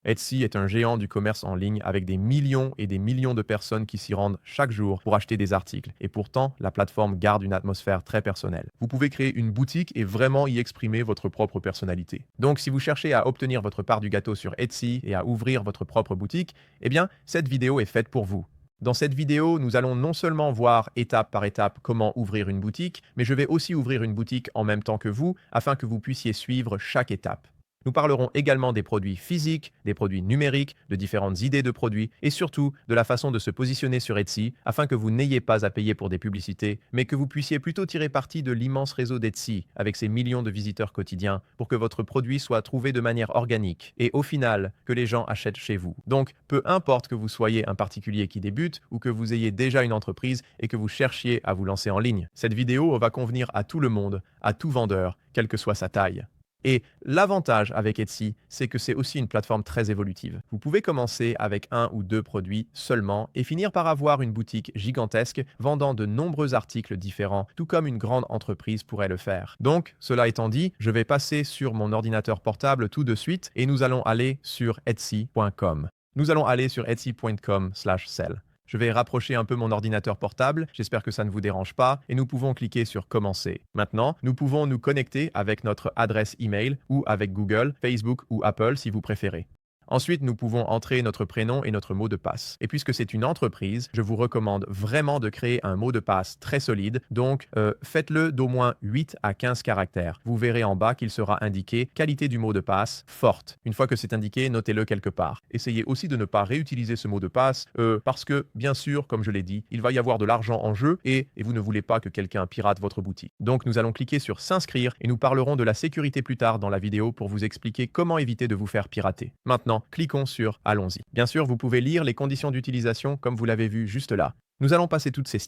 Etsy est un géant du commerce en ligne avec des millions et des millions de personnes qui s'y rendent chaque jour pour acheter des articles. Et pourtant, la plateforme garde une atmosphère très personnelle. Vous pouvez créer une boutique et vraiment y exprimer votre propre personnalité. Donc, si vous cherchez à obtenir votre part du gâteau sur Etsy et à ouvrir votre propre boutique, eh bien, cette vidéo est faite pour vous. Dans cette vidéo, nous allons non seulement voir étape par étape comment ouvrir une boutique, mais je vais aussi ouvrir une boutique en même temps que vous afin que vous puissiez suivre chaque étape. Nous parlerons également des produits physiques, des produits numériques, de différentes idées de produits et surtout de la façon de se positionner sur Etsy afin que vous n'ayez pas à payer pour des publicités, mais que vous puissiez plutôt tirer parti de l'immense réseau d'Etsy avec ses millions de visiteurs quotidiens pour que votre produit soit trouvé de manière organique et au final que les gens achètent chez vous. Donc, peu importe que vous soyez un particulier qui débute ou que vous ayez déjà une entreprise et que vous cherchiez à vous lancer en ligne, cette vidéo va convenir à tout le monde, à tout vendeur, quelle que soit sa taille. Et l'avantage avec Etsy, c'est que c'est aussi une plateforme très évolutive. Vous pouvez commencer avec un ou deux produits seulement et finir par avoir une boutique gigantesque vendant de nombreux articles différents, tout comme une grande entreprise pourrait le faire. Donc, cela étant dit, je vais passer sur mon ordinateur portable tout de suite et nous allons aller sur etsy.com. Nous allons aller sur etsy.com/sell. Je vais rapprocher un peu mon ordinateur portable, j'espère que ça ne vous dérange pas, et nous pouvons cliquer sur Commencer. Maintenant, nous pouvons nous connecter avec notre adresse email ou avec Google, Facebook ou Apple si vous préférez. Ensuite, nous pouvons entrer notre prénom et notre mot de passe. Et puisque c'est une entreprise, je vous recommande vraiment de créer un mot de passe très solide, donc faites-le d'au moins 8 à 15 caractères. Vous verrez en bas qu'il sera indiqué qualité du mot de passe forte. Une fois que c'est indiqué, notez-le quelque part. Essayez aussi de ne pas réutiliser ce mot de passe parce que, bien sûr, comme je l'ai dit, il va y avoir de l'argent en jeu et vous ne voulez pas que quelqu'un pirate votre boutique. Donc nous allons cliquer sur S'inscrire et nous parlerons de la sécurité plus tard dans la vidéo pour vous expliquer comment éviter de vous faire pirater. Maintenant, cliquons sur Allons-y. Bien sûr, vous pouvez lire les conditions d'utilisation comme vous l'avez vu juste là. Nous allons passer toutes ces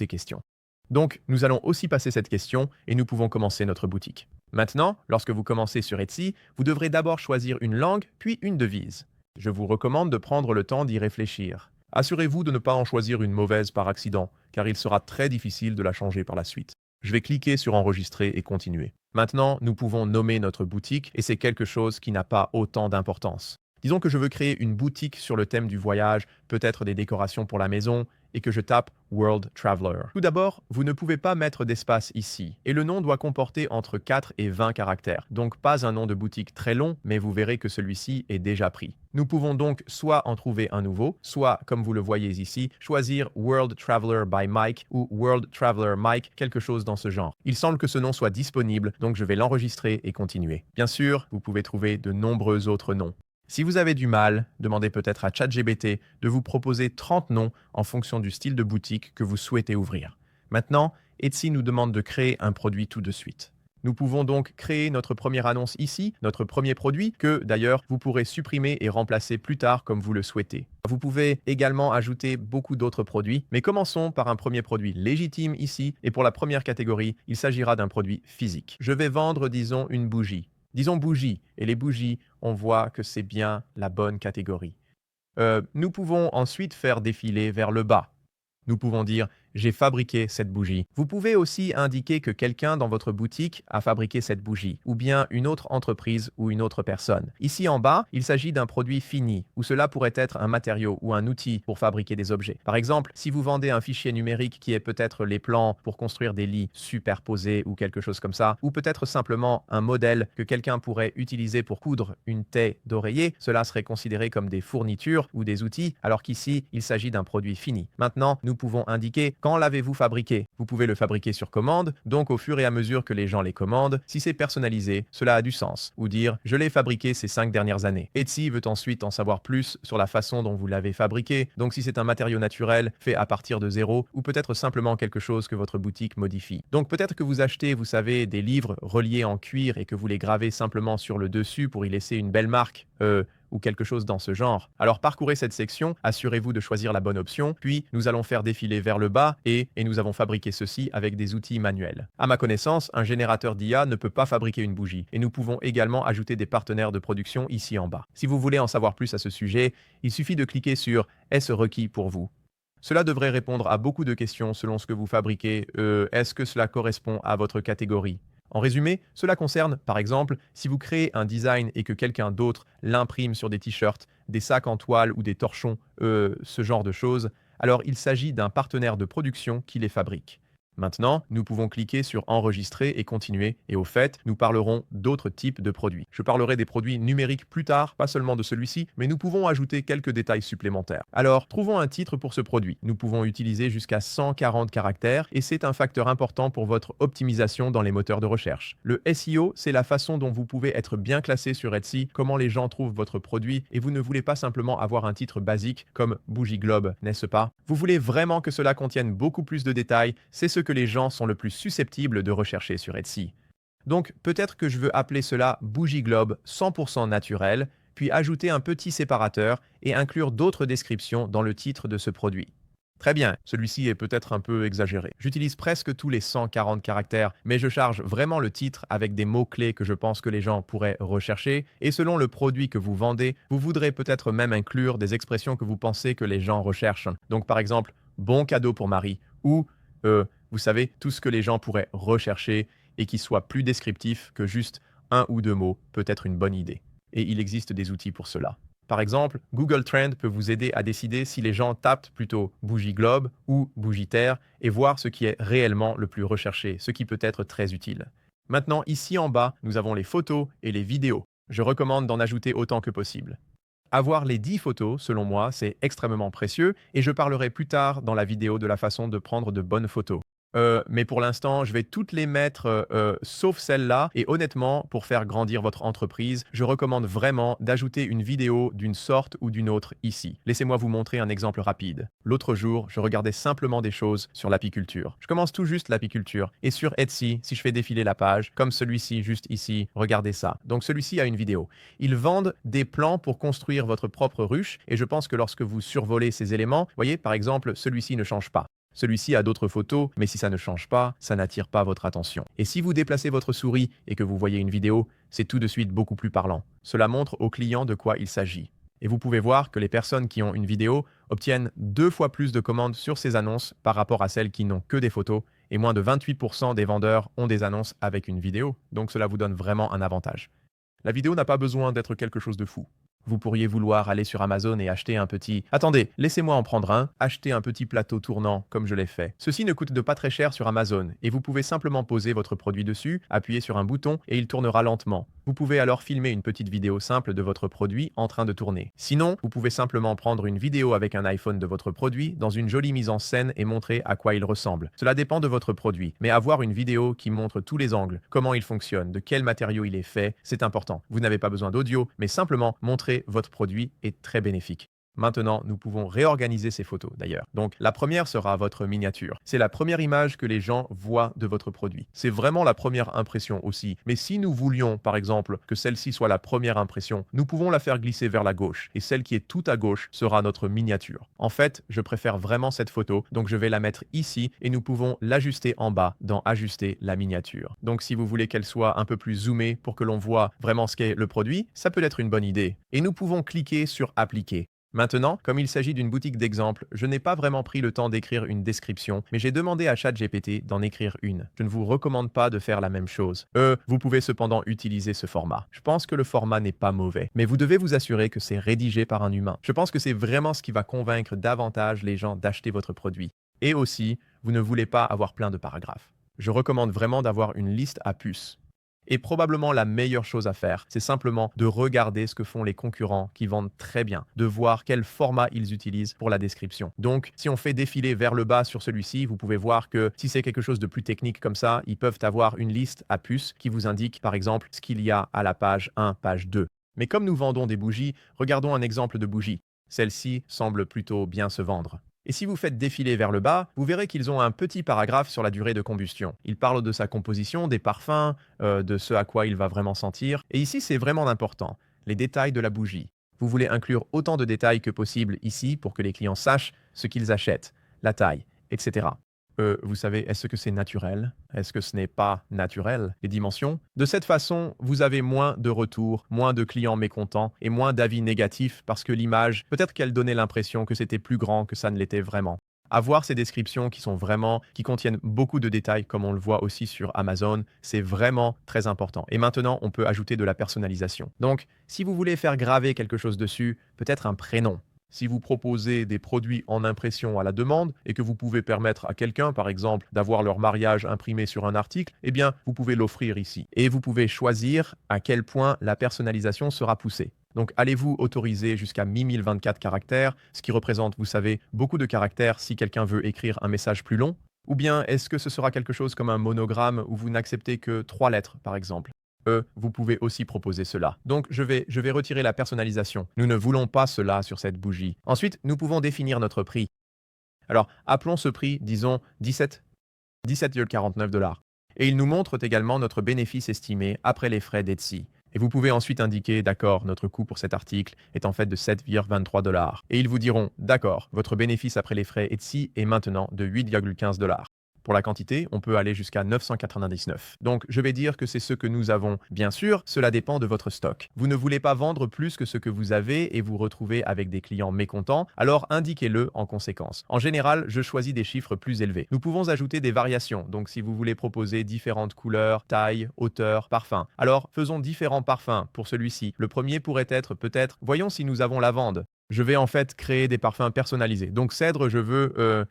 questions. Donc, nous allons aussi passer cette question et nous pouvons commencer notre boutique. Maintenant, lorsque vous commencez sur Etsy, vous devrez d'abord choisir une langue, puis une devise. Je vous recommande de prendre le temps d'y réfléchir. Assurez-vous de ne pas en choisir une mauvaise par accident, car il sera très difficile de la changer par la suite. Je vais cliquer sur Enregistrer et continuer. Maintenant, nous pouvons nommer notre boutique et c'est quelque chose qui n'a pas autant d'importance. Disons que je veux créer une boutique sur le thème du voyage, peut-être des décorations pour la maison, et que je tape World Traveler. Tout d'abord, vous ne pouvez pas mettre d'espace ici, et le nom doit comporter entre 4 et 20 caractères, donc pas un nom de boutique très long, mais vous verrez que celui-ci est déjà pris. Nous pouvons donc soit en trouver un nouveau, soit, comme vous le voyez ici, choisir World Traveler by Mike ou World Traveler Mike, quelque chose dans ce genre. Il semble que ce nom soit disponible, donc je vais l'enregistrer et continuer. Bien sûr, vous pouvez trouver de nombreux autres noms. Si vous avez du mal, demandez peut-être à ChatGPT de vous proposer 30 noms en fonction du style de boutique que vous souhaitez ouvrir. Maintenant, Etsy nous demande de créer un produit tout de suite. Nous pouvons donc créer notre première annonce ici, notre premier produit, que d'ailleurs vous pourrez supprimer et remplacer plus tard comme vous le souhaitez. Vous pouvez également ajouter beaucoup d'autres produits, mais commençons par un premier produit légitime ici, et pour la première catégorie, il s'agira d'un produit physique. Je vais vendre, disons, une bougie. Disons bougie, et les bougies, on voit que c'est bien la bonne catégorie. Nous pouvons ensuite faire défiler vers le bas. Nous pouvons dire « J'ai fabriqué cette bougie ». Vous pouvez aussi indiquer que quelqu'un dans votre boutique a fabriqué cette bougie, ou bien une autre entreprise ou une autre personne. Ici en bas, il s'agit d'un produit fini, ou cela pourrait être un matériau ou un outil pour fabriquer des objets. Par exemple, si vous vendez un fichier numérique qui est peut-être les plans pour construire des lits superposés ou quelque chose comme ça, ou peut-être simplement un modèle que quelqu'un pourrait utiliser pour coudre une taie d'oreiller, cela serait considéré comme des fournitures ou des outils, alors qu'ici, il s'agit d'un produit fini. Maintenant, nous pouvons indiquer quand l'avez-vous fabriqué. Vous pouvez le fabriquer sur commande, donc au fur et à mesure que les gens les commandent, si c'est personnalisé, cela a du sens. Ou dire « je l'ai fabriqué ces 5 dernières années ». Etsy veut ensuite en savoir plus sur la façon dont vous l'avez fabriqué, donc si c'est un matériau naturel fait à partir de zéro, ou peut-être simplement quelque chose que votre boutique modifie. Donc peut-être que vous achetez, vous savez, des livres reliés en cuir et que vous les gravez simplement sur le dessus pour y laisser une belle marque, ou quelque chose dans ce genre. Alors parcourez cette section, assurez-vous de choisir la bonne option, puis nous allons faire défiler vers le bas et nous avons fabriqué ceci avec des outils manuels. À ma connaissance, un générateur d'IA ne peut pas fabriquer une bougie et nous pouvons également ajouter des partenaires de production ici en bas. Si vous voulez en savoir plus à ce sujet, il suffit de cliquer sur « Est-ce requis pour vous ?» Cela devrait répondre à beaucoup de questions selon ce que vous fabriquez. Est-ce que cela correspond à votre catégorie? En résumé, cela concerne, par exemple, si vous créez un design et que quelqu'un d'autre l'imprime sur des t-shirts, des sacs en toile ou des torchons, ce genre de choses, alors il s'agit d'un partenaire de production qui les fabrique. Maintenant, nous pouvons cliquer sur enregistrer et continuer, et au fait, nous parlerons d'autres types de produits. Je parlerai des produits numériques plus tard, pas seulement de celui-ci, mais nous pouvons ajouter quelques détails supplémentaires. Alors, trouvons un titre pour ce produit. Nous pouvons utiliser jusqu'à 140 caractères, et c'est un facteur important pour votre optimisation dans les moteurs de recherche. Le SEO, c'est la façon dont vous pouvez être bien classé sur Etsy, comment les gens trouvent votre produit, et vous ne voulez pas simplement avoir un titre basique comme Bougie Globe, n'est-ce pas? Vous voulez vraiment que cela contienne beaucoup plus de détails, c'est ce que les gens sont le plus susceptibles de rechercher sur Etsy. Donc peut-être que je veux appeler cela Bougie Globe 100% naturel, puis ajouter un petit séparateur et inclure d'autres descriptions dans le titre de ce produit. Très bien, celui-ci est peut-être un peu exagéré. J'utilise presque tous les 140 caractères, mais je charge vraiment le titre avec des mots-clés que je pense que les gens pourraient rechercher, et selon le produit que vous vendez, vous voudrez peut-être même inclure des expressions que vous pensez que les gens recherchent. Donc par exemple, bon cadeau pour Marie, ou vous savez, tout ce que les gens pourraient rechercher et qui soit plus descriptif que juste un ou deux mots peut être une bonne idée. Et il existe des outils pour cela. Par exemple, Google Trend peut vous aider à décider si les gens tapent plutôt bougie globe ou bougie terre et voir ce qui est réellement le plus recherché, ce qui peut être très utile. Maintenant, ici en bas, nous avons les photos et les vidéos. Je recommande d'en ajouter autant que possible. Avoir les 10 photos, selon moi, c'est extrêmement précieux et je parlerai plus tard dans la vidéo de la façon de prendre de bonnes photos. Mais pour l'instant, je vais toutes les mettre, sauf celle-là. Et honnêtement, pour faire grandir votre entreprise, je recommande vraiment d'ajouter une vidéo d'une sorte ou d'une autre ici. Laissez-moi vous montrer un exemple rapide. L'autre jour, je regardais simplement des choses sur l'apiculture. Je commence tout juste l'apiculture. Et sur Etsy, si je fais défiler la page, comme celui-ci juste ici, regardez ça. Donc celui-ci a une vidéo. Ils vendent des plans pour construire votre propre ruche. Et je pense que lorsque vous survolez ces éléments, voyez, par exemple, celui-ci ne change pas. Celui-ci a d'autres photos, mais si ça ne change pas, ça n'attire pas votre attention. Et si vous déplacez votre souris et que vous voyez une vidéo, c'est tout de suite beaucoup plus parlant. Cela montre au client de quoi il s'agit. Et vous pouvez voir que les personnes qui ont une vidéo obtiennent 2 fois plus de commandes sur ces annonces par rapport à celles qui n'ont que des photos, et moins de 28% des vendeurs ont des annonces avec une vidéo, donc cela vous donne vraiment un avantage. La vidéo n'a pas besoin d'être quelque chose de fou. Vous pourriez vouloir aller sur Amazon et acheter un petit... Attendez, laissez-moi en prendre un. Acheter un petit plateau tournant comme je l'ai fait. Ceci ne coûte pas très cher sur Amazon et vous pouvez simplement poser votre produit dessus, appuyer sur un bouton et il tournera lentement. Vous pouvez alors filmer une petite vidéo simple de votre produit en train de tourner. Sinon, vous pouvez simplement prendre une vidéo avec un iPhone de votre produit dans une jolie mise en scène et montrer à quoi il ressemble. Cela dépend de votre produit, mais avoir une vidéo qui montre tous les angles, comment il fonctionne, de quel matériau il est fait, c'est important. Vous n'avez pas besoin d'audio, mais simplement montrer votre produit est très bénéfique. Maintenant, nous pouvons réorganiser ces photos d'ailleurs. Donc, la première sera votre miniature. C'est la première image que les gens voient de votre produit. C'est vraiment la première impression aussi. Mais si nous voulions, par exemple, que celle-ci soit la première impression, nous pouvons la faire glisser vers la gauche. Et celle qui est tout à gauche sera notre miniature. En fait, je préfère vraiment cette photo, donc je vais la mettre ici et nous pouvons l'ajuster en bas dans Ajuster la miniature. Donc, si vous voulez qu'elle soit un peu plus zoomée pour que l'on voit vraiment ce qu'est le produit, ça peut être une bonne idée. Et nous pouvons cliquer sur Appliquer. Maintenant, comme il s'agit d'une boutique d'exemples, je n'ai pas vraiment pris le temps d'écrire une description, mais j'ai demandé à ChatGPT d'en écrire une. Je ne vous recommande pas de faire la même chose. Vous pouvez cependant utiliser ce format. Je pense que le format n'est pas mauvais, mais vous devez vous assurer que c'est rédigé par un humain. Je pense que c'est vraiment ce qui va convaincre davantage les gens d'acheter votre produit. Et aussi, vous ne voulez pas avoir plein de paragraphes. Je recommande vraiment d'avoir une liste à puces. Et probablement la meilleure chose à faire, c'est simplement de regarder ce que font les concurrents qui vendent très bien, de voir quel format ils utilisent pour la description. Donc, si on fait défiler vers le bas sur celui-ci, vous pouvez voir que si c'est quelque chose de plus technique comme ça, ils peuvent avoir une liste à puces qui vous indique par exemple ce qu'il y a à la page 1, page 2. Mais comme nous vendons des bougies, regardons un exemple de bougie. Celle-ci semble plutôt bien se vendre. Et si vous faites défiler vers le bas, vous verrez qu'ils ont un petit paragraphe sur la durée de combustion. Ils parlent de sa composition, des parfums, de ce à quoi il va vraiment sentir. Et ici, c'est vraiment important, les détails de la bougie. Vous voulez inclure autant de détails que possible ici pour que les clients sachent ce qu'ils achètent, la taille, etc. Vous savez, est-ce que c'est naturel? Est-ce que ce n'est pas naturel? Les dimensions? De cette façon, vous avez moins de retours, moins de clients mécontents et moins d'avis négatifs parce que l'image, peut-être qu'elle donnait l'impression que c'était plus grand que ça ne l'était vraiment. Avoir ces descriptions qui contiennent beaucoup de détails, comme on le voit aussi sur Amazon, c'est vraiment très important. Et maintenant, on peut ajouter de la personnalisation. Donc, si vous voulez faire graver quelque chose dessus, peut-être un prénom. Si vous proposez des produits en impression à la demande et que vous pouvez permettre à quelqu'un, par exemple, d'avoir leur mariage imprimé sur un article, eh bien, vous pouvez l'offrir ici. Et vous pouvez choisir à quel point la personnalisation sera poussée. Donc, allez-vous autoriser jusqu'à 1024 caractères, ce qui représente, vous savez, beaucoup de caractères si quelqu'un veut écrire un message plus long? Ou bien est-ce que ce sera quelque chose comme un monogramme où vous n'acceptez que 3 lettres, par exemple? Vous pouvez aussi proposer cela. Donc, je vais retirer la personnalisation. Nous ne voulons pas cela sur cette bougie. Ensuite, nous pouvons définir notre prix. Alors, appelons ce prix, disons, 17,49 $. Et il nous montre également notre bénéfice estimé après les frais d'Etsy. Et vous pouvez ensuite indiquer, d'accord, notre coût pour cet article est en fait de 7,23 $. Et ils vous diront, d'accord, votre bénéfice après les frais Etsy est maintenant de 8,15 $. Pour la quantité, on peut aller jusqu'à 999. Donc, je vais dire que c'est ce que nous avons. Bien sûr, cela dépend de votre stock. Vous ne voulez pas vendre plus que ce que vous avez et vous retrouver avec des clients mécontents, alors indiquez-le en conséquence. En général, je choisis des chiffres plus élevés. Nous pouvons ajouter des variations. Donc, si vous voulez proposer différentes couleurs, tailles, hauteurs, parfums, alors faisons différents parfums pour celui-ci. Le premier pourrait être peut-être, voyons si nous avons lavande. Je vais en fait créer des parfums personnalisés. Donc cèdre, je veux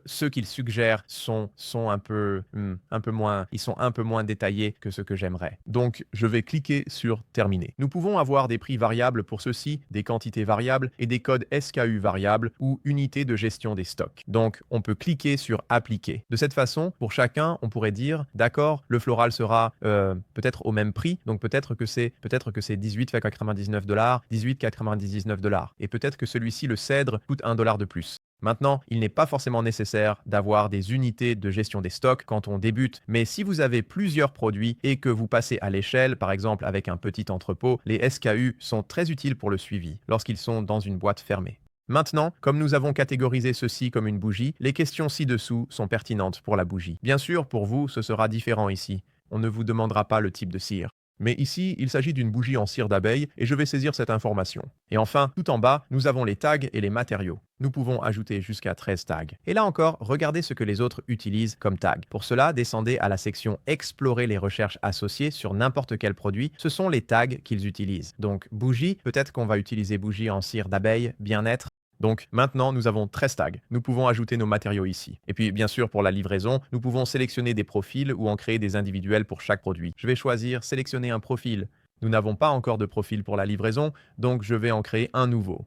ceux qu'ils suggèrent sont ils sont un peu moins détaillés que ce que j'aimerais. Donc je vais cliquer sur terminer. Nous pouvons avoir des prix variables pour ceci, des quantités variables et des codes SKU variables ou unités de gestion des stocks. Donc on peut cliquer sur appliquer. De cette façon, pour chacun, on pourrait dire d'accord, le floral sera peut-être au même prix. Donc peut-être que c'est 18,99 $, 18,99 $. Et peut-être que celui-ci, le cèdre, coûte 1 $ de plus. Maintenant, il n'est pas forcément nécessaire d'avoir des unités de gestion des stocks quand on débute, mais si vous avez plusieurs produits et que vous passez à l'échelle, par exemple avec un petit entrepôt, les SKU sont très utiles pour le suivi lorsqu'ils sont dans une boîte fermée. Maintenant, comme nous avons catégorisé ceci comme une bougie, les questions ci-dessous sont pertinentes pour la bougie. Bien sûr, pour vous, ce sera différent ici. On ne vous demandera pas le type de cire. Mais ici, il s'agit d'une bougie en cire d'abeille et je vais saisir cette information. Et enfin, tout en bas, nous avons les tags et les matériaux. Nous pouvons ajouter jusqu'à 13 tags. Et là encore, regardez ce que les autres utilisent comme tag. Pour cela, descendez à la section Explorer les recherches associées sur n'importe quel produit. Ce sont les tags qu'ils utilisent. Donc, bougie, peut-être qu'on va utiliser bougie en cire d'abeille, bien-être. Donc maintenant, nous avons 13 tags. Nous pouvons ajouter nos matériaux ici. Et puis, bien sûr, pour la livraison, nous pouvons sélectionner des profils ou en créer des individuels pour chaque produit. Je vais choisir sélectionner un profil. Nous n'avons pas encore de profil pour la livraison, donc je vais en créer un nouveau.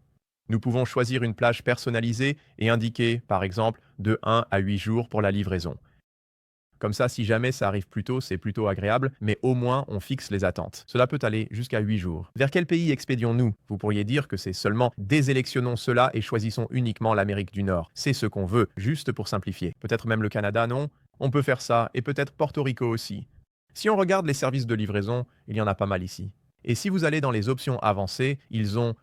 Nous pouvons choisir une plage personnalisée et indiquer, par exemple, de 1 à 8 jours pour la livraison. Comme ça, si jamais ça arrive plus tôt, c'est plutôt agréable, mais au moins on fixe les attentes. Cela peut aller jusqu'à 8 jours. Vers quel pays expédions-nous? Vous pourriez dire que c'est seulement désélectionnons cela et choisissons uniquement l'Amérique du Nord. C'est ce qu'on veut, juste pour simplifier. Peut-être même le Canada, non? On peut faire ça, et peut-être Porto Rico aussi. Si on regarde les services de livraison, il y en a pas mal ici. Et si vous allez dans les options avancées, ils ont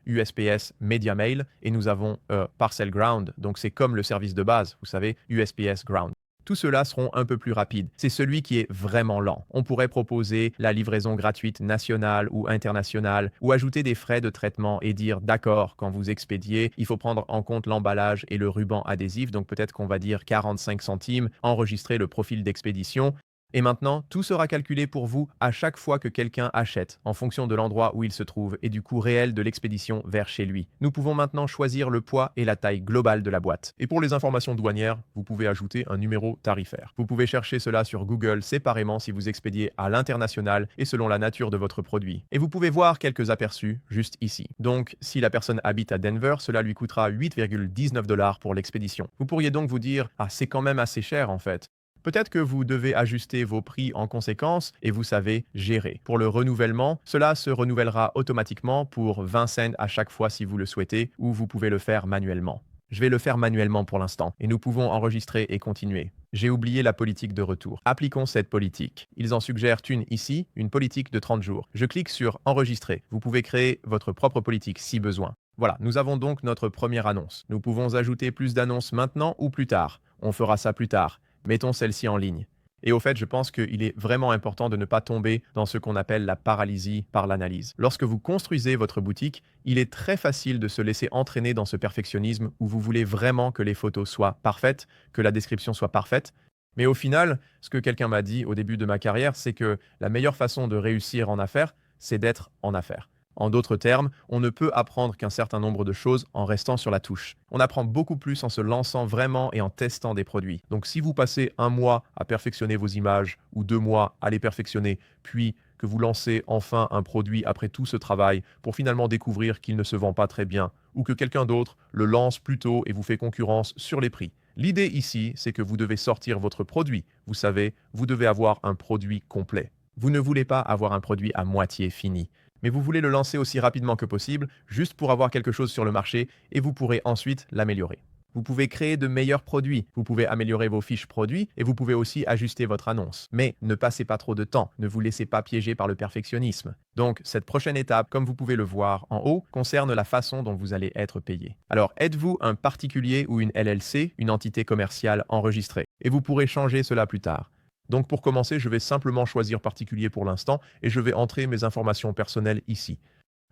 USPS Media Mail et nous avons Parcel Ground, donc c'est comme le service de base, vous savez, USPS Ground. Tout cela seront un peu plus rapides. C'est celui qui est vraiment lent. On pourrait proposer la livraison gratuite nationale ou internationale ou ajouter des frais de traitement et dire d'accord, quand vous expédiez, il faut prendre en compte l'emballage et le ruban adhésif, donc peut-être qu'on va dire 45 centimes, enregistrer le profil d'expédition. Et maintenant, tout sera calculé pour vous à chaque fois que quelqu'un achète, en fonction de l'endroit où il se trouve et du coût réel de l'expédition vers chez lui. Nous pouvons maintenant choisir le poids et la taille globale de la boîte. Et pour les informations douanières, vous pouvez ajouter un numéro tarifaire. Vous pouvez chercher cela sur Google séparément si vous expédiez à l'international et selon la nature de votre produit. Et vous pouvez voir quelques aperçus juste ici. Donc, si la personne habite à Denver, cela lui coûtera 8,19 $ pour l'expédition. Vous pourriez donc vous dire « Ah, c'est quand même assez cher en fait ». Peut-être que vous devez ajuster vos prix en conséquence et vous savez gérer. Pour le renouvellement, cela se renouvellera automatiquement pour 20 cents à chaque fois si vous le souhaitez ou vous pouvez le faire manuellement. Je vais le faire manuellement pour l'instant et nous pouvons enregistrer et continuer. J'ai oublié la politique de retour. Appliquons cette politique. Ils en suggèrent une ici, une politique de 30 jours. Je clique sur Enregistrer. Vous pouvez créer votre propre politique si besoin. Voilà, nous avons donc notre première annonce. Nous pouvons ajouter plus d'annonces maintenant ou plus tard. On fera ça plus tard. Mettons celle-ci en ligne. Et au fait, je pense qu'il est vraiment important de ne pas tomber dans ce qu'on appelle la paralysie par l'analyse. Lorsque vous construisez votre boutique, il est très facile de se laisser entraîner dans ce perfectionnisme où vous voulez vraiment que les photos soient parfaites, que la description soit parfaite. Mais au final, ce que quelqu'un m'a dit au début de ma carrière, c'est que la meilleure façon de réussir en affaires, c'est d'être en affaires. En d'autres termes, on ne peut apprendre qu'un certain nombre de choses en restant sur la touche. On apprend beaucoup plus en se lançant vraiment et en testant des produits. Donc si vous passez un mois à perfectionner vos images ou 2 mois à les perfectionner, puis que vous lancez enfin un produit après tout ce travail pour finalement découvrir qu'il ne se vend pas très bien ou que quelqu'un d'autre le lance plus tôt et vous fait concurrence sur les prix. L'idée ici, c'est que vous devez sortir votre produit. Vous savez, vous devez avoir un produit complet. Vous ne voulez pas avoir un produit à moitié fini, mais vous voulez le lancer aussi rapidement que possible, juste pour avoir quelque chose sur le marché, et vous pourrez ensuite l'améliorer. Vous pouvez créer de meilleurs produits, vous pouvez améliorer vos fiches produits, et vous pouvez aussi ajuster votre annonce. Mais ne passez pas trop de temps, ne vous laissez pas piéger par le perfectionnisme. Donc, cette prochaine étape, comme vous pouvez le voir en haut, concerne la façon dont vous allez être payé. Alors, êtes-vous un particulier ou une LLC, une entité commerciale enregistrée? Et vous pourrez changer cela plus tard. Donc pour commencer, je vais simplement choisir particulier pour l'instant et je vais entrer mes informations personnelles ici.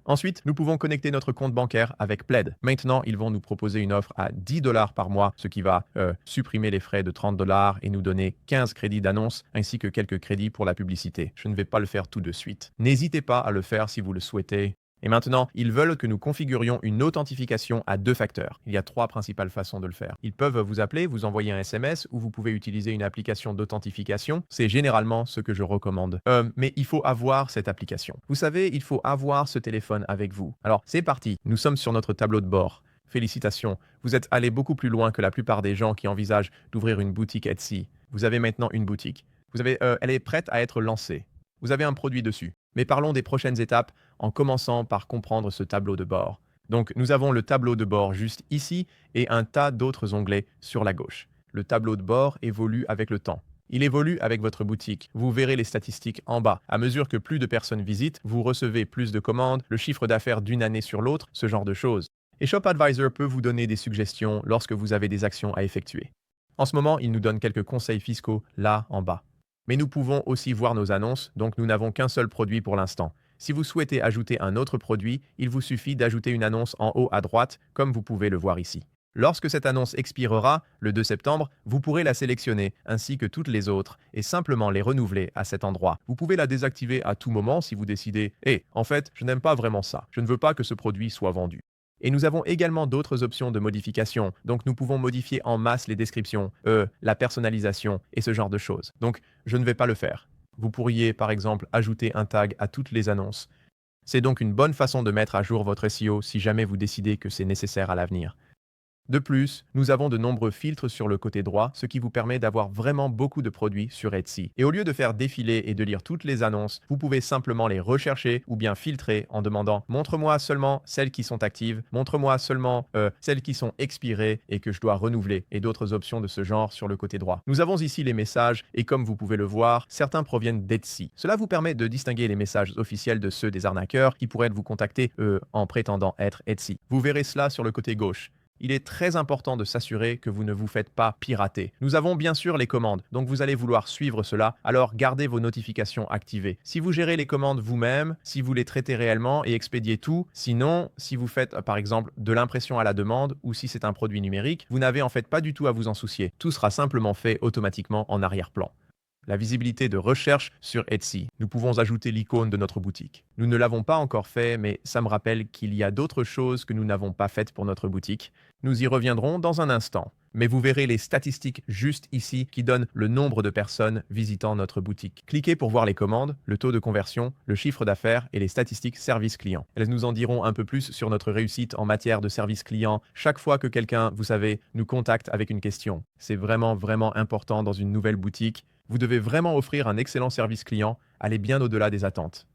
Ensuite, nous pouvons connecter notre compte bancaire avec Plaid. Maintenant, ils vont nous proposer une offre à 10 dollars par mois, ce qui va supprimer les frais de 30 dollars et nous donner 15 crédits d'annonce ainsi que quelques crédits pour la publicité. Je ne vais pas le faire tout de suite. N'hésitez pas à le faire si vous le souhaitez. Et maintenant, ils veulent que nous configurions une authentification à 2 facteurs. Il y a 3 principales façons de le faire. Ils peuvent vous appeler, vous envoyer un SMS ou vous pouvez utiliser une application d'authentification. C'est généralement ce que je recommande. Mais il faut avoir cette application. Vous savez, il faut avoir ce téléphone avec vous. Alors, c'est parti. Nous sommes sur notre tableau de bord. Félicitations, vous êtes allé beaucoup plus loin que la plupart des gens qui envisagent d'ouvrir une boutique Etsy. Vous avez maintenant une boutique. Elle est prête à être lancée. Vous avez un produit dessus. Mais parlons des prochaines étapes en commençant par comprendre ce tableau de bord. Donc nous avons le tableau de bord juste ici et un tas d'autres onglets sur la gauche. Le tableau de bord évolue avec le temps. Il évolue avec votre boutique. Vous verrez les statistiques en bas. À mesure que plus de personnes visitent, vous recevez plus de commandes, le chiffre d'affaires d'une année sur l'autre, ce genre de choses. Et ShopAdvisor peut vous donner des suggestions lorsque vous avez des actions à effectuer. En ce moment, il nous donne quelques conseils fiscaux là en bas. Mais nous pouvons aussi voir nos annonces, donc nous n'avons qu'un seul produit pour l'instant. Si vous souhaitez ajouter un autre produit, il vous suffit d'ajouter une annonce en haut à droite, comme vous pouvez le voir ici. Lorsque cette annonce expirera, le 2 septembre, vous pourrez la sélectionner, ainsi que toutes les autres, et simplement les renouveler à cet endroit. Vous pouvez la désactiver à tout moment si vous décidez « en fait, je n'aime pas vraiment ça, je ne veux pas que ce produit soit vendu ». Et nous avons également d'autres options de modification. Donc, nous pouvons modifier en masse les descriptions, la personnalisation et ce genre de choses. Donc, je ne vais pas le faire. Vous pourriez, par exemple, ajouter un tag à toutes les annonces. C'est donc une bonne façon de mettre à jour votre SEO si jamais vous décidez que c'est nécessaire à l'avenir. De plus, nous avons de nombreux filtres sur le côté droit, ce qui vous permet d'avoir vraiment beaucoup de produits sur Etsy. Et au lieu de faire défiler et de lire toutes les annonces, vous pouvez simplement les rechercher ou bien filtrer en demandant « Montre-moi seulement celles qui sont actives, montre-moi seulement celles qui sont expirées et que je dois renouveler » et d'autres options de ce genre sur le côté droit. Nous avons ici les messages et comme vous pouvez le voir, certains proviennent d'Etsy. Cela vous permet de distinguer les messages officiels de ceux des arnaqueurs qui pourraient vous contacter en prétendant être Etsy. Vous verrez cela sur le côté gauche. Il est très important de s'assurer que vous ne vous faites pas pirater. Nous avons bien sûr les commandes, donc vous allez vouloir suivre cela, alors gardez vos notifications activées. Si vous gérez les commandes vous-même, si vous les traitez réellement et expédiez tout, sinon, si vous faites par exemple de l'impression à la demande ou si c'est un produit numérique, vous n'avez en fait pas du tout à vous en soucier. Tout sera simplement fait automatiquement en arrière-plan. La visibilité de recherche sur Etsy. Nous pouvons ajouter l'icône de notre boutique. Nous ne l'avons pas encore fait, mais ça me rappelle qu'il y a d'autres choses que nous n'avons pas faites pour notre boutique. Nous y reviendrons dans un instant. Mais vous verrez les statistiques juste ici qui donnent le nombre de personnes visitant notre boutique. Cliquez pour voir les commandes, le taux de conversion, le chiffre d'affaires et les statistiques service client. Elles nous en diront un peu plus sur notre réussite en matière de service client chaque fois que quelqu'un, vous savez, nous contacte avec une question. C'est vraiment important dans une nouvelle boutique. Vous devez vraiment offrir un excellent service client, aller bien au-delà des attentes.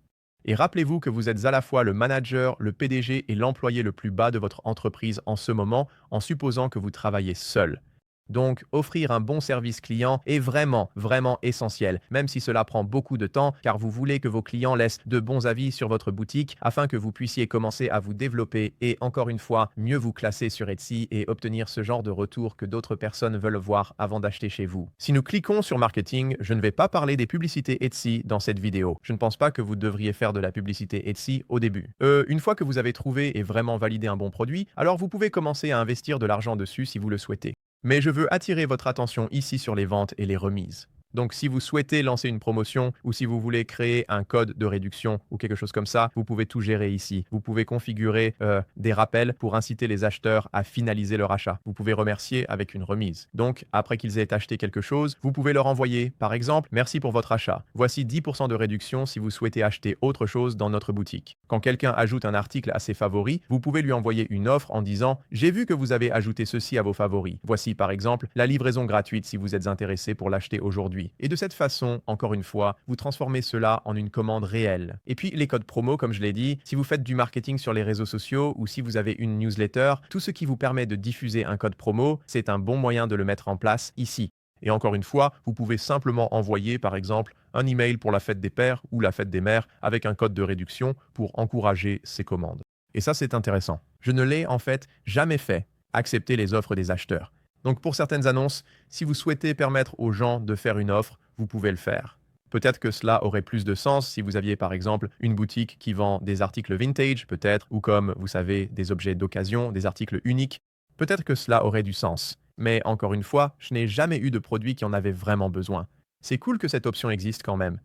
Et rappelez-vous que vous êtes à la fois le manager, le PDG et l'employé le plus bas de votre entreprise en ce moment, en supposant que vous travaillez seul. Donc, offrir un bon service client est vraiment, vraiment essentiel, même si cela prend beaucoup de temps, car vous voulez que vos clients laissent de bons avis sur votre boutique afin que vous puissiez commencer à vous développer et, encore une fois, mieux vous classer sur Etsy et obtenir ce genre de retour que d'autres personnes veulent voir avant d'acheter chez vous. Si nous cliquons sur Marketing, je ne vais pas parler des publicités Etsy dans cette vidéo. Je ne pense pas que vous devriez faire de la publicité Etsy au début. Une fois que vous avez trouvé et vraiment validé un bon produit, alors vous pouvez commencer à investir de l'argent dessus si vous le souhaitez. Mais je veux attirer votre attention ici sur les ventes et les remises. Donc, si vous souhaitez lancer une promotion ou si vous voulez créer un code de réduction ou quelque chose comme ça, vous pouvez tout gérer ici. Vous pouvez configurer des rappels pour inciter les acheteurs à finaliser leur achat. Vous pouvez remercier avec une remise. Donc, après qu'ils aient acheté quelque chose, vous pouvez leur envoyer, par exemple, merci pour votre achat. Voici 10% de réduction si vous souhaitez acheter autre chose dans notre boutique. Quand quelqu'un ajoute un article à ses favoris, vous pouvez lui envoyer une offre en disant « J'ai vu que vous avez ajouté ceci à vos favoris. Voici, par exemple, la livraison gratuite si vous êtes intéressé pour l'acheter aujourd'hui. » Et de cette façon, encore une fois, vous transformez cela en une commande réelle. Et puis les codes promo, comme je l'ai dit, si vous faites du marketing sur les réseaux sociaux ou si vous avez une newsletter, tout ce qui vous permet de diffuser un code promo, c'est un bon moyen de le mettre en place ici. Et encore une fois, vous pouvez simplement envoyer, par exemple, un email pour la fête des pères ou la fête des mères avec un code de réduction pour encourager ces commandes. Et ça, c'est intéressant. Je ne l'ai en fait jamais fait, accepter les offres des acheteurs. Donc pour certaines annonces, si vous souhaitez permettre aux gens de faire une offre, vous pouvez le faire. Peut-être que cela aurait plus de sens si vous aviez par exemple une boutique qui vend des articles vintage, peut-être, ou comme vous savez, des objets d'occasion, des articles uniques. Peut-être que cela aurait du sens. Mais encore une fois, je n'ai jamais eu de produit qui en avait vraiment besoin. C'est cool que cette option existe quand même.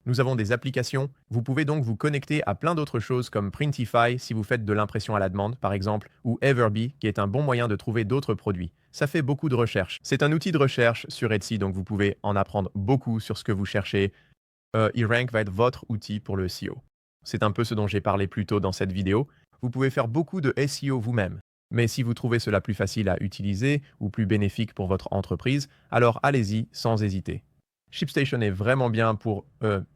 Nous avons des applications. Vous pouvez donc vous connecter à plein d'autres choses comme Printify si vous faites de l'impression à la demande, par exemple, ou Everbee, qui est un bon moyen de trouver d'autres produits. Ça fait beaucoup de recherche. C'est un outil de recherche sur Etsy, donc vous pouvez en apprendre beaucoup sur ce que vous cherchez. eRank va être votre outil pour le SEO. C'est un peu ce dont j'ai parlé plus tôt dans cette vidéo. Vous pouvez faire beaucoup de SEO vous-même. Mais si vous trouvez cela plus facile à utiliser ou plus bénéfique pour votre entreprise, alors allez-y sans hésiter. ShipStation est vraiment bien pour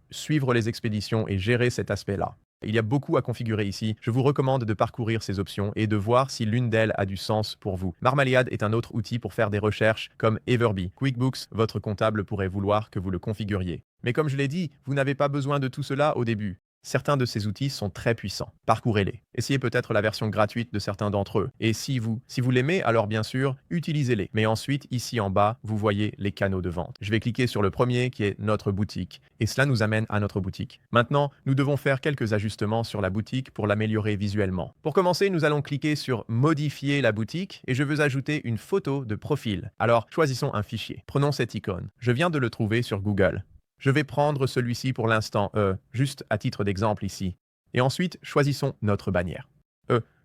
suivre les expéditions et gérer cet aspect-là. Il y a beaucoup à configurer ici. Je vous recommande de parcourir ces options et de voir si l'une d'elles a du sens pour vous. Marmaliad est un autre outil pour faire des recherches comme Everbee. QuickBooks, votre comptable pourrait vouloir que vous le configuriez. Mais comme je l'ai dit, vous n'avez pas besoin de tout cela au début. Certains de ces outils sont très puissants. Parcourez-les. Essayez peut-être la version gratuite de certains d'entre eux. Et si vous l'aimez, alors bien sûr, utilisez-les. Mais ensuite, ici en bas, vous voyez les canaux de vente. Je vais cliquer sur le premier qui est notre boutique. Et cela nous amène à notre boutique. Maintenant, nous devons faire quelques ajustements sur la boutique pour l'améliorer visuellement. Pour commencer, nous allons cliquer sur modifier la boutique et je veux ajouter une photo de profil. Alors, choisissons un fichier. Prenons cette icône. Je viens de le trouver sur Google. Je vais prendre celui-ci pour l'instant, juste à titre d'exemple ici. Et ensuite, choisissons notre bannière.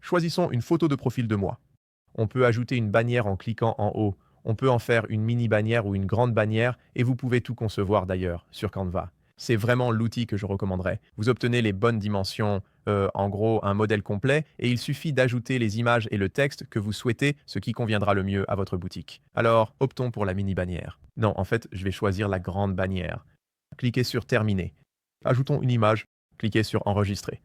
Choisissons une photo de profil de moi. On peut ajouter une bannière en cliquant en haut. On peut en faire une mini bannière ou une grande bannière et vous pouvez tout concevoir d'ailleurs sur Canva. C'est vraiment l'outil que je recommanderais. Vous obtenez les bonnes dimensions, en gros un modèle complet, et il suffit d'ajouter les images et le texte que vous souhaitez, ce qui conviendra le mieux à votre boutique. Alors, optons pour la mini bannière. Non, en fait, je vais choisir la grande bannière. Cliquez sur Terminer. Ajoutons une image. Cliquez sur Enregistrer.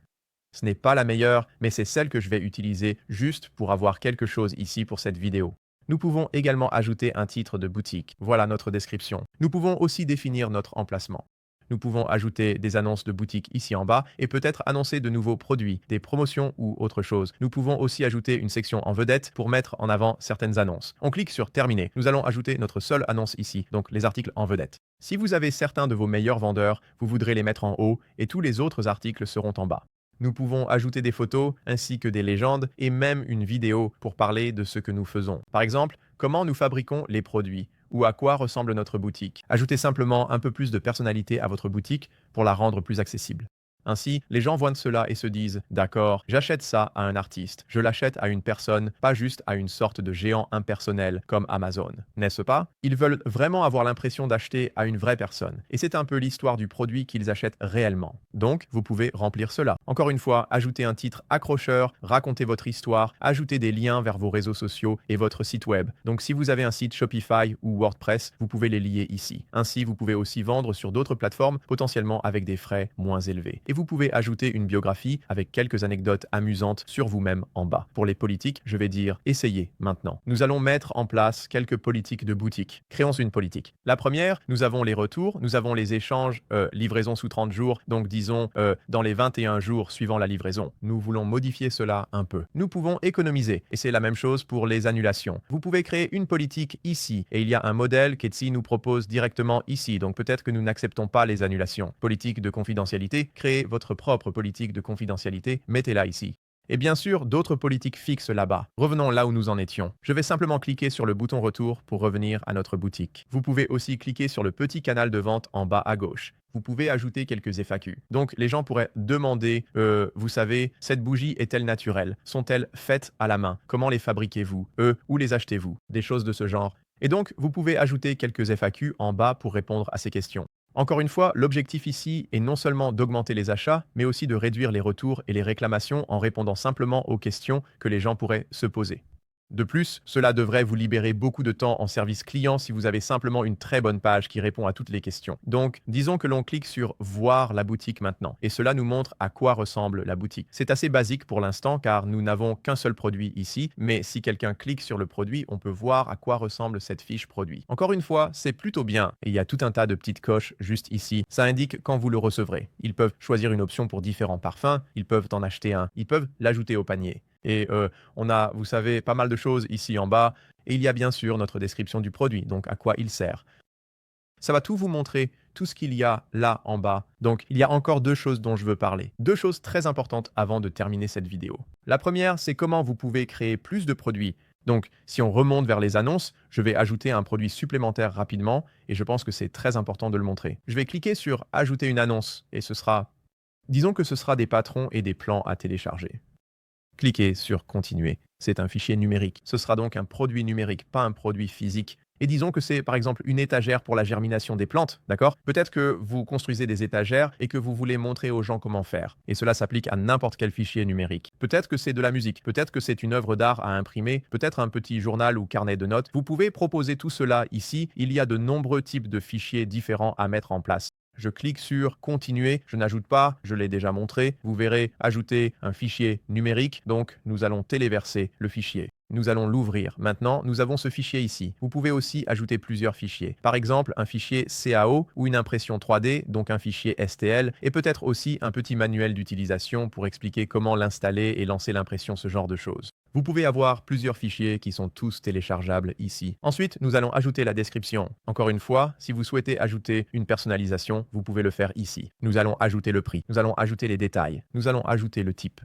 Ce n'est pas la meilleure, mais c'est celle que je vais utiliser juste pour avoir quelque chose ici pour cette vidéo. Nous pouvons également ajouter un titre de boutique. Voilà notre description. Nous pouvons aussi définir notre emplacement. Nous pouvons ajouter des annonces de boutique ici en bas et peut-être annoncer de nouveaux produits, des promotions ou autre chose. Nous pouvons aussi ajouter une section en vedette pour mettre en avant certaines annonces. On clique sur Terminer. Nous allons ajouter notre seule annonce ici, donc les articles en vedette. Si vous avez certains de vos meilleurs vendeurs, vous voudrez les mettre en haut et tous les autres articles seront en bas. Nous pouvons ajouter des photos ainsi que des légendes et même une vidéo pour parler de ce que nous faisons. Par exemple, comment nous fabriquons les produits ou à quoi ressemble notre boutique. Ajoutez simplement un peu plus de personnalité à votre boutique pour la rendre plus accessible. Ainsi, les gens voient cela et se disent « D'accord, j'achète ça à un artiste, je l'achète à une personne, pas juste à une sorte de géant impersonnel comme Amazon. » N'est-ce pas? Ils veulent vraiment avoir l'impression d'acheter à une vraie personne. Et c'est un peu l'histoire du produit qu'ils achètent réellement. Donc, vous pouvez remplir cela. Encore une fois, ajoutez un titre accrocheur, racontez votre histoire, ajoutez des liens vers vos réseaux sociaux et votre site web. Donc, si vous avez un site Shopify ou WordPress, vous pouvez les lier ici. Ainsi, vous pouvez aussi vendre sur d'autres plateformes, potentiellement avec des frais moins élevés. Et vous pouvez ajouter une biographie avec quelques anecdotes amusantes sur vous-même en bas. Pour les politiques, je vais dire essayez maintenant. Nous allons mettre en place quelques politiques de boutique. Créons une politique. La première, nous avons les retours, nous avons les échanges, livraison sous 30 jours, donc disons dans les 21 jours suivant la livraison. Nous voulons modifier cela un peu. Nous pouvons économiser et c'est la même chose pour les annulations. Vous pouvez créer une politique ici et il y a un modèle qu'Etsy nous propose directement ici, donc peut-être que nous n'acceptons pas les annulations. Politique de confidentialité, créez votre propre politique de confidentialité, mettez-la ici. Et bien sûr, d'autres politiques fixes là-bas. Revenons là où nous en étions. Je vais simplement cliquer sur le bouton retour pour revenir à notre boutique. Vous pouvez aussi cliquer sur le petit canal de vente en bas à gauche. Vous pouvez ajouter quelques FAQ. Donc, les gens pourraient demander, vous savez, cette bougie est-elle naturelle? Sont-elles faites à la main? Comment les fabriquez-vous? Où les achetez-vous? Des choses de ce genre. Et donc, vous pouvez ajouter quelques FAQ en bas pour répondre à ces questions. Encore une fois, l'objectif ici est non seulement d'augmenter les achats, mais aussi de réduire les retours et les réclamations en répondant simplement aux questions que les gens pourraient se poser. De plus, cela devrait vous libérer beaucoup de temps en service client si vous avez simplement une très bonne page qui répond à toutes les questions. Donc, disons que l'on clique sur «Voir la boutique maintenant» et cela nous montre à quoi ressemble la boutique. C'est assez basique pour l'instant car nous n'avons qu'un seul produit ici, mais si quelqu'un clique sur le produit, on peut voir à quoi ressemble cette fiche produit. Encore une fois, c'est plutôt bien et il y a tout un tas de petites coches juste ici. Ça indique quand vous le recevrez. Ils peuvent choisir une option pour différents parfums, ils peuvent en acheter un, ils peuvent l'ajouter au panier. Et on a, vous savez, pas mal de choses ici en bas. Et il y a bien sûr notre description du produit, donc à quoi il sert. Ça va tout vous montrer, tout ce qu'il y a là en bas. Donc, il y a encore deux choses dont je veux parler. Deux choses très importantes avant de terminer cette vidéo. La première, c'est comment vous pouvez créer plus de produits. Donc, si on remonte vers les annonces, je vais ajouter un produit supplémentaire rapidement et je pense que c'est très important de le montrer. Je vais cliquer sur « Ajouter une annonce » et ce sera, disons que ce sera des patrons et des plans à télécharger. Cliquez sur Continuer. C'est un fichier numérique. Ce sera donc un produit numérique, pas un produit physique. Et disons que c'est par exemple une étagère pour la germination des plantes, d'accord? Peut-être que vous construisez des étagères et que vous voulez montrer aux gens comment faire. Et cela s'applique à n'importe quel fichier numérique. Peut-être que c'est de la musique, peut-être que c'est une œuvre d'art à imprimer, peut-être un petit journal ou carnet de notes. Vous pouvez proposer tout cela ici. Il y a de nombreux types de fichiers différents à mettre en place. Je clique sur Continuer, je n'ajoute pas, je l'ai déjà montré. Vous verrez ajouter un fichier numérique, donc nous allons téléverser le fichier. Nous allons l'ouvrir. Maintenant, nous avons ce fichier ici. Vous pouvez aussi ajouter plusieurs fichiers. Par exemple, un fichier CAO ou une impression 3D, donc un fichier STL, et peut-être aussi un petit manuel d'utilisation pour expliquer comment l'installer et lancer l'impression, ce genre de choses. Vous pouvez avoir plusieurs fichiers qui sont tous téléchargeables ici. Ensuite, nous allons ajouter la description. Encore une fois, si vous souhaitez ajouter une personnalisation, vous pouvez le faire ici. Nous allons ajouter le prix. Nous allons ajouter les détails. Nous allons ajouter le type.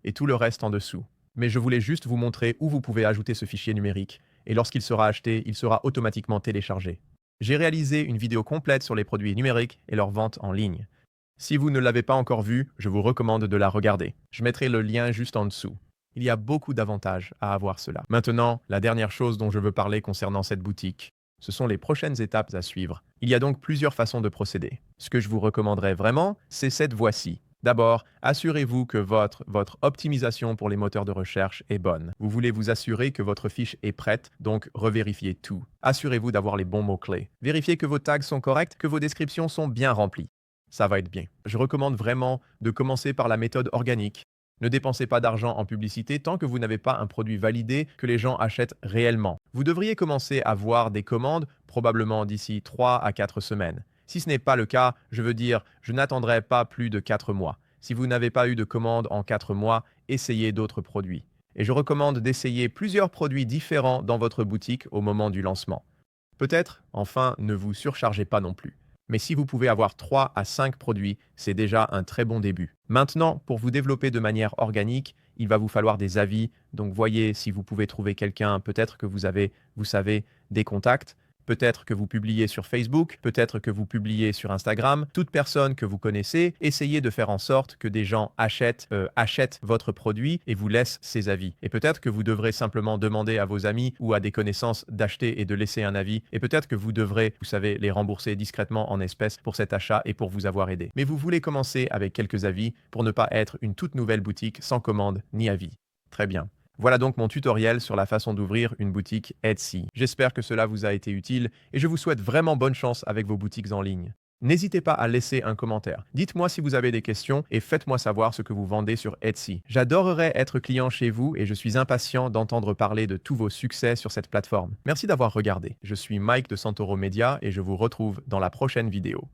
Et tout le reste en dessous. Mais je voulais juste vous montrer où vous pouvez ajouter ce fichier numérique. Et lorsqu'il sera acheté, il sera automatiquement téléchargé. J'ai réalisé une vidéo complète sur les produits numériques et leur vente en ligne. Si vous ne l'avez pas encore vue, je vous recommande de la regarder. Je mettrai le lien juste en dessous. Il y a beaucoup d'avantages à avoir cela. Maintenant, la dernière chose dont je veux parler concernant cette boutique, ce sont les prochaines étapes à suivre. Il y a donc plusieurs façons de procéder. Ce que je vous recommanderais vraiment, c'est cette voici. D'abord, assurez-vous que votre optimisation pour les moteurs de recherche est bonne. Vous voulez vous assurer que votre fiche est prête, donc revérifiez tout. Assurez-vous d'avoir les bons mots-clés. Vérifiez que vos tags sont corrects, que vos descriptions sont bien remplies. Ça va être bien. Je recommande vraiment de commencer par la méthode organique. Ne dépensez pas d'argent en publicité tant que vous n'avez pas un produit validé que les gens achètent réellement. Vous devriez commencer à voir des commandes probablement d'ici 3 à 4 semaines. Si ce n'est pas le cas, je veux dire, je n'attendrai pas plus de 4 mois. Si vous n'avez pas eu de commande en 4 mois, essayez d'autres produits. Et je recommande d'essayer plusieurs produits différents dans votre boutique au moment du lancement. Peut-être, enfin, ne vous surchargez pas non plus. Mais si vous pouvez avoir 3 à 5 produits, c'est déjà un très bon début. Maintenant, pour vous développer de manière organique, il va vous falloir des avis. Donc voyez si vous pouvez trouver quelqu'un, peut-être que vous avez, vous savez, des contacts. Peut-être que vous publiez sur Facebook, peut-être que vous publiez sur Instagram. Toute personne que vous connaissez, essayez de faire en sorte que des gens achètent votre produit et vous laissent ses avis. Et peut-être que vous devrez simplement demander à vos amis ou à des connaissances d'acheter et de laisser un avis. Et peut-être que vous devrez, vous savez, les rembourser discrètement en espèces pour cet achat et pour vous avoir aidé. Mais vous voulez commencer avec quelques avis pour ne pas être une toute nouvelle boutique sans commande ni avis. Très bien. Voilà donc mon tutoriel sur la façon d'ouvrir une boutique Etsy. J'espère que cela vous a été utile et je vous souhaite vraiment bonne chance avec vos boutiques en ligne. N'hésitez pas à laisser un commentaire. Dites-moi si vous avez des questions et faites-moi savoir ce que vous vendez sur Etsy. J'adorerais être client chez vous et je suis impatient d'entendre parler de tous vos succès sur cette plateforme. Merci d'avoir regardé. Je suis Mike de Santoro Media et je vous retrouve dans la prochaine vidéo.